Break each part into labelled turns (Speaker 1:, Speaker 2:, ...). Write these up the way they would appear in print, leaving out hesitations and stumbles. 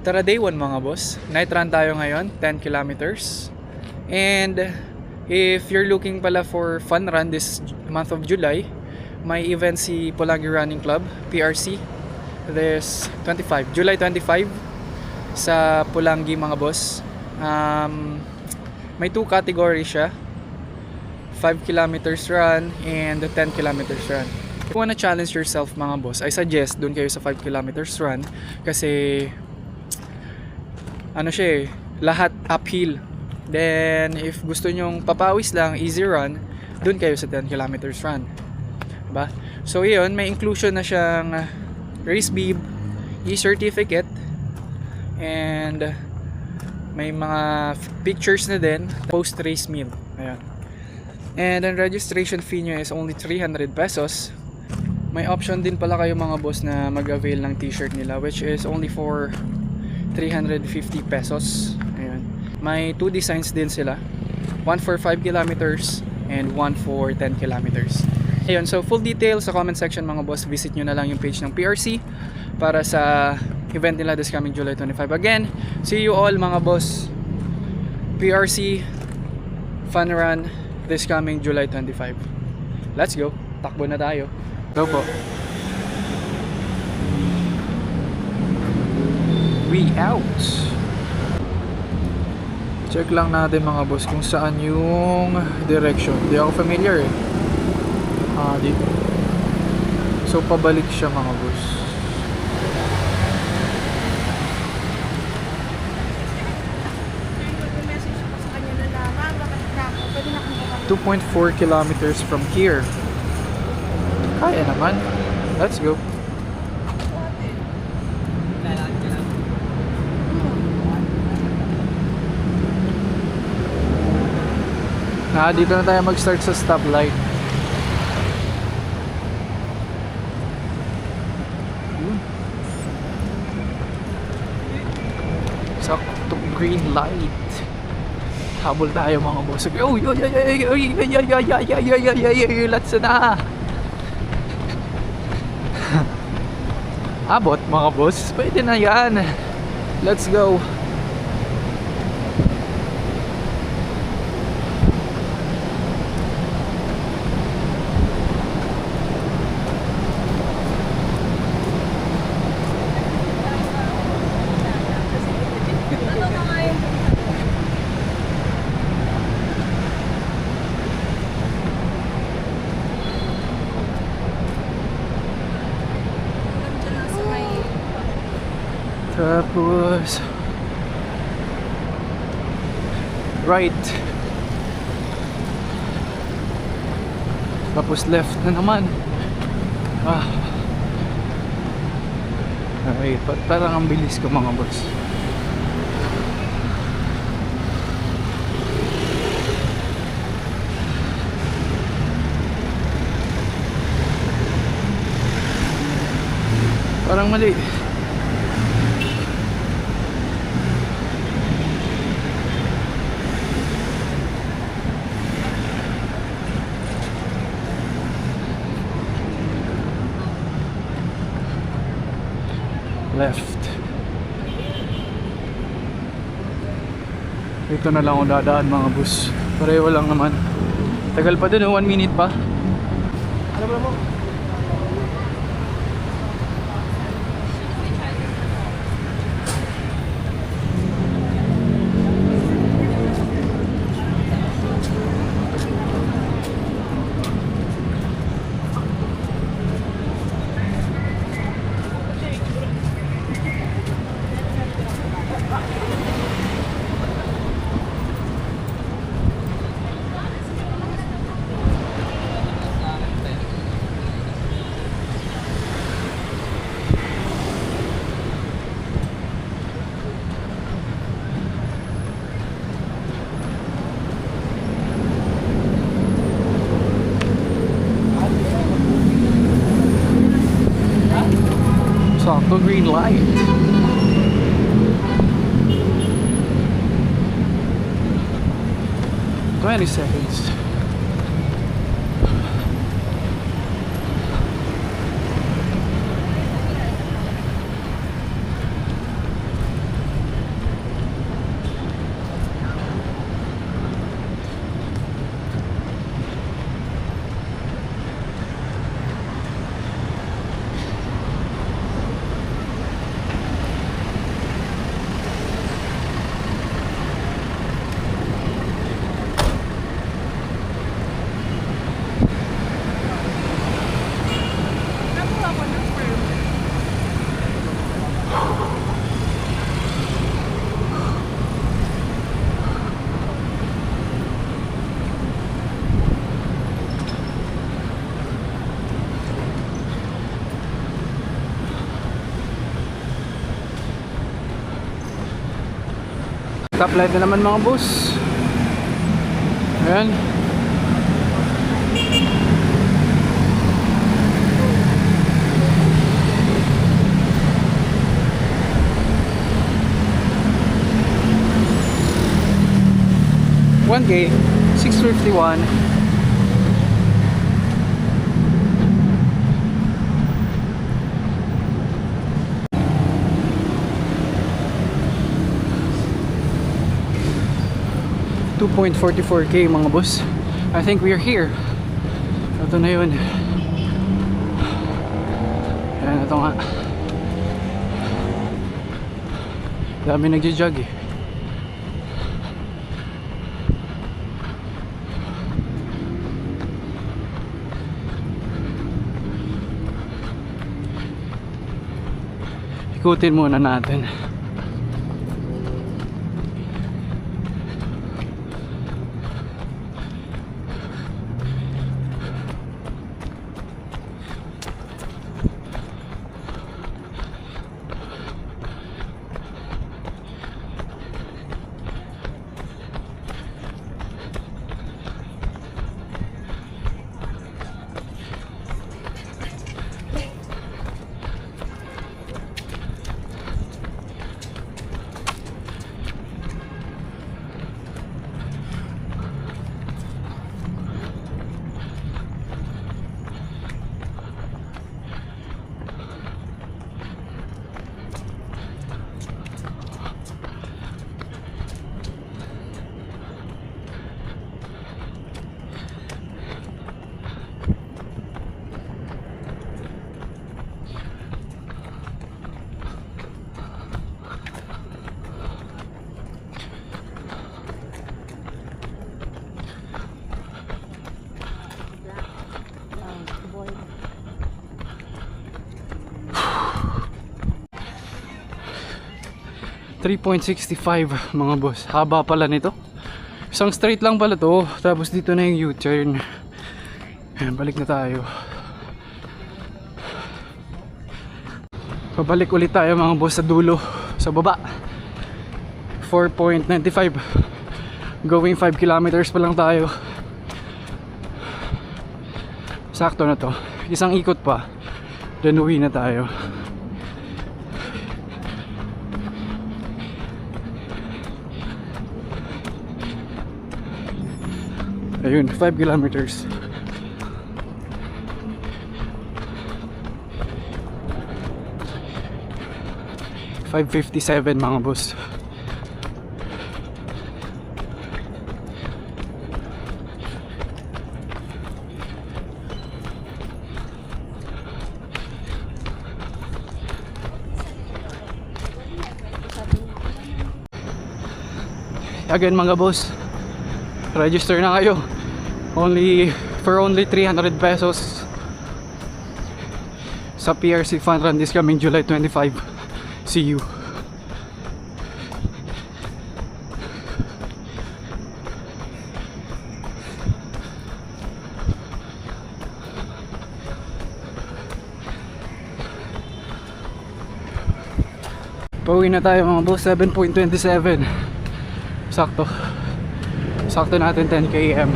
Speaker 1: Tara, day 1 mga boss. Night run tayo ngayon, 10 kilometers. And if you're looking pala for fun run this month of July, may event si Pulangi Running Club, PRC, this July 25 sa Pulangi mga boss. May 2 categories siya, 5 kilometers run and 10 kilometers run. If you wanna challenge yourself mga boss, I suggest doon kayo sa 5 kilometers run kasi lahat uphill. Then if gusto nyong papawis lang, easy run, doon kayo sa 10 kilometers run. Diba? So yun, may inclusion na siyang race bib, e-certificate, and may mga pictures na din, post-race meal. Ayan. And then registration fee nyo is only 300 pesos. May option din pala kayo mga boss na mag-avail ng t-shirt nila, which is only for 350 pesos. Ayan. May 2 designs din sila. One for 5 kilometers and one for 10 kilometers. Ayun, so full details sa comment section mga boss. Visit nyo na lang yung page ng PRC para sa event nila this coming July 25. Again, see you all mga boss. PRC Fun Run this coming July 25. Let's go. Takbo na tayo. Go po. We out. Check lang natin mga boss kung saan yung direction. Di ako familiar eh. Dito. So pabalik siya mga boss. ...2.4 kilometers from here. Kaya naman. Let's go. Dito na tayo mag-start sa stoplight. Sakto green light. Habol tayo mga boss. Let's na. Abot mga boss. Pwede na yan. Let's go. Tapos right, tapos left na naman. Okay, parang ang bilis ko mga boss. Parang mali. Left. Dito na lang ako dadaan mga bus. Pareho lang naman. Tagal pa din, 1 minute pa. Alam mo. Sakto green light. ...20 seconds. Stoplight na naman mga boss. Ayan. $1K, 651. $2.44K mga boss. I think we are here. Ito na yun. Ayan, ito nga. Dami nagja-jog eh. Ikutin muna natin. $3.65 mga boss. Haba pala nito. Isang straight lang pala to. Tapos dito na yung U-turn. Ayan, balik na tayo. Pabalik ulit tayo mga boss sa dulo. Sa baba. 4.95. Going 5 kilometers pa lang tayo. Sakto na to. Isang ikot pa. Then uwi na tayo. Ayun, 5 kilometers. $5.57 mga boss. Again mga boss, register na kayo. For only 300 pesos sa PRC Fun Run this coming July 25. See you. Pauwi na tayo mga boss. 7.27. Sakto natin 10 km.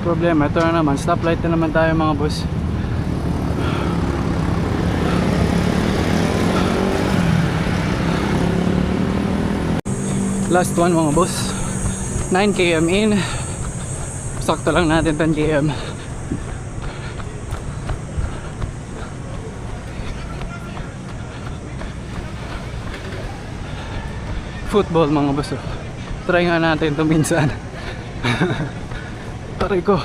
Speaker 1: Problema, ito na naman, stoplight na naman tayo mga boss. Last one mga boss. 9 km in. Sakto lang natin 10 km. Football mga boss. Try nga natin ito minsan. Taray ko.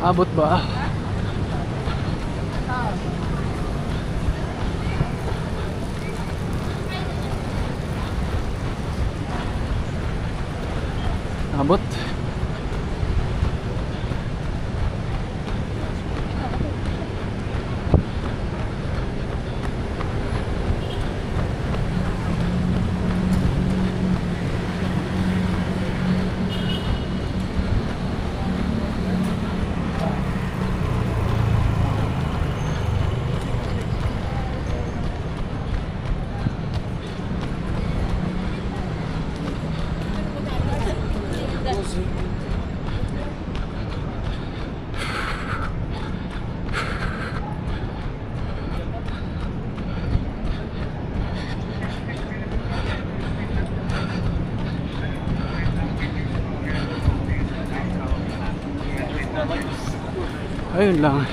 Speaker 1: Abot ba? Abot. Ayun lang.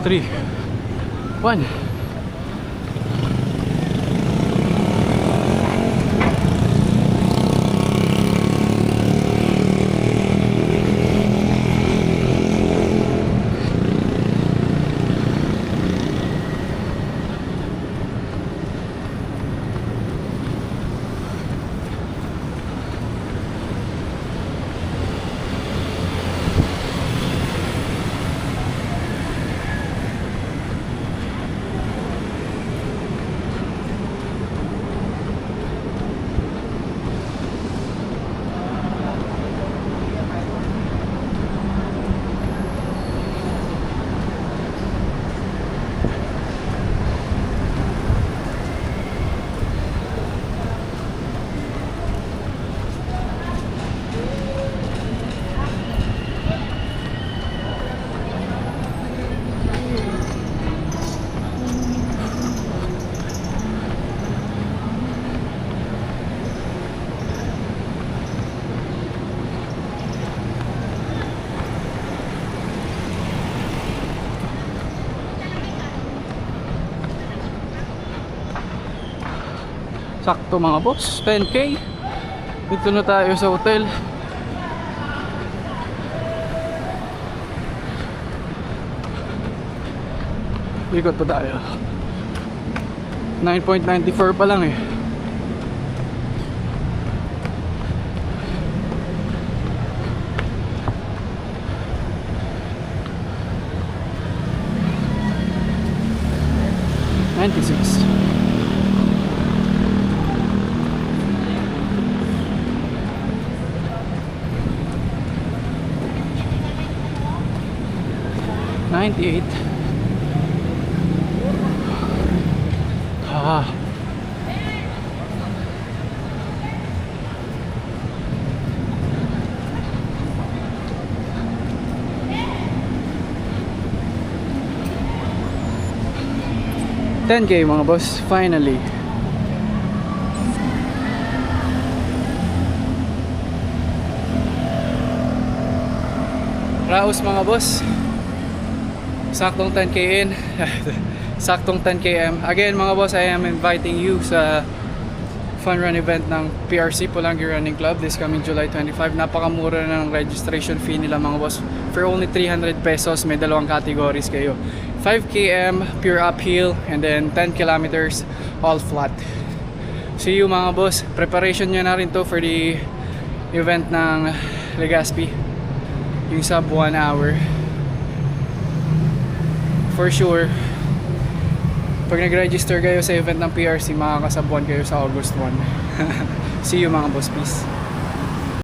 Speaker 1: Three, one. Sakto mga boss, 10k. Dito na tayo sa hotel. Ikot pa tayo. 9.94 pa lang eh. $96. $98. Ah. $10K mga boss, finally. Raos mga boss. Saktong 10k in. Saktong 10km. Again mga boss, I am inviting you sa fun run event ng PRC Pulangi Running Club this coming July 25. Napakamura na ng registration fee nila mga boss. For only 300 pesos, may dalawang categories kayo. 5km pure uphill and then 10 kilometers all flat. See you mga boss. Preparation nyo na rin to for the event ng Legazpi. Yung sub 1 hour. For sure, pag nag-register kayo sa event ng PRC, makakasabuan kayo sa August 1. See you mga boss, peace.